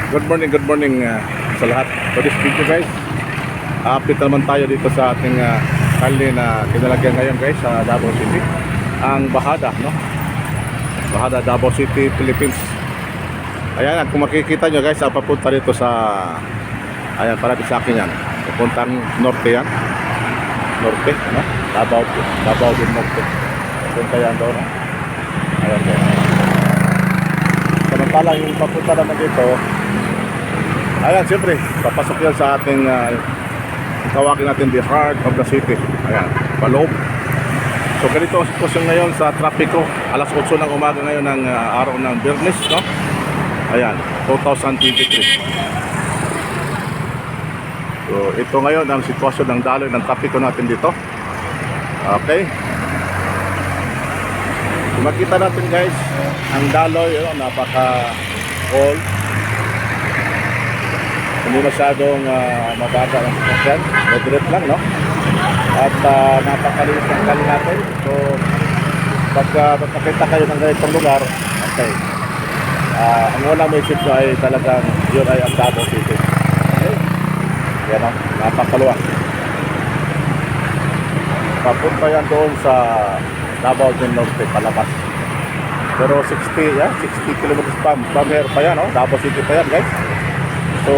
Good morning sa lahat. For this video guys, update naman tayo dito sa ating kalye na kinalagyan ngayon guys sa Davao City. Ang Bahada, no? Bahada, Davao City, Philippines. Ayan, kung makikita nyo guys, papunta dito sa, ayan, para sa akin yan. Pupuntang norte yan. Norte, no? Davao din norte. Punta yan doon, no? Ayan, ayan. Samantalang yung papunta naman dito, ayan, siyempre, papasok yan sa ating tawagin natin the heart of the city. Ayan, paloob. So ganito ang sitwasyon ngayon sa trapiko. Alas 8 ng umaga ngayon ng araw ng Biyernes, no? Ayan, 2023. So ito ngayon ang sitwasyon ng daloy ng trapiko natin dito. Okay. Kung makita natin guys, ang daloy, napaka-cold. Hindi masyadong mabaga ang sasakyan, moderate lang, no? At napakalinis ng kali natin. So pagka magkakita kayo ng ganitong lugar, okay, ang unang message nyo ay talagang yun ay ang Davao City. Okay, yan, no? Napakaluwag. Papunta yan doon sa Davao del Norte, palabas. Pero 60 kilometers from here pa yan, no? Davao City pa yan guys. So,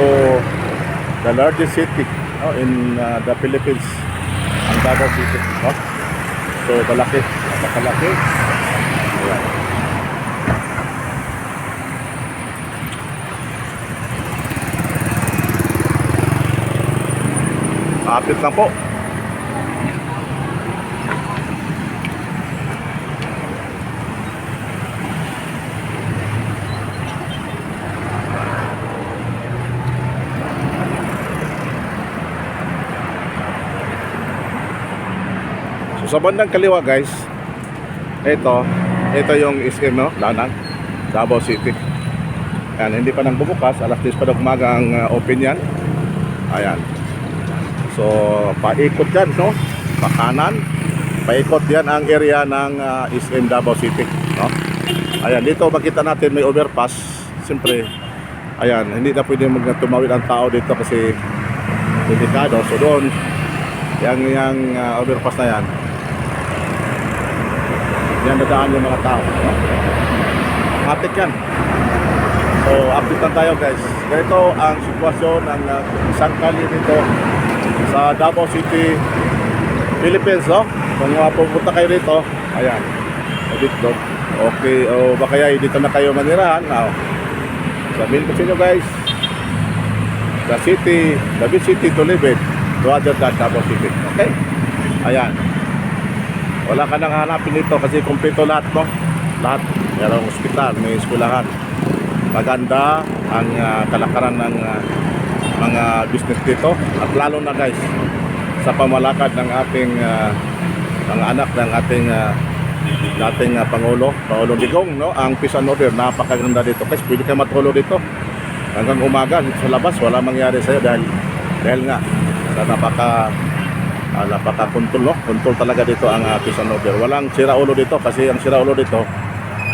the largest city, no, in the Philippines, ang Davao City, no? So, malaki, napakalaki. Ayan. Update lang po. Sa bandang kaliwa guys, ito yung SM, no? Lanang, Davao City. Ayan, hindi pa nang bubukas, alas 10 pa ng umaga ang open yan. Ayan. So, paikot yan, no? Pakanan, paikot yan ang area ng SM Davao City, no? Ayan, dito makita natin may overpass. Siyempre, ayan, hindi na pwede tumawid ang tao dito kasi delikado. So doon, yung overpass na yan, yan dadaan yung mga tao, no? Matik yan. So update lang tayo guys. Ganito ang sitwasyon ng isang kalye dito sa Davao City, Philippines, no? Kung pupunta kayo dito, ayan, dito, okay, o baka dito na kayo manirahan, no? Sabihin ko sa inyo guys, the best city to live in, to other than Davao City. Okay, ayan. Wala ka nang hanapin dito kasi kumpleto lahat, no? Lahat. Mayroong ospital, may eskwelahan. Maganda ang kalakaran ng mga business dito. At lalo na guys, sa pamalakad ng ating mga anak ng ating Pangulo Digong, no? Ang peace and order, napakaganda dito. Kasi pwede kayo matulog dito hanggang umaga sa labas. Wala mangyari sa'yo dahil nga sa napaka-control, no? Control talaga dito ang peace and order. Walang siraulo dito kasi ang siraulo dito,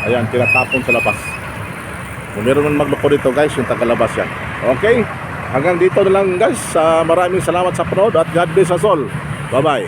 ayan, tinatapon sa labas. Kung meron man magloko dito guys, yung tagalabas yan. Okay, hanggang dito na lang guys. Maraming salamat sa panood at God bless us all. Bye bye.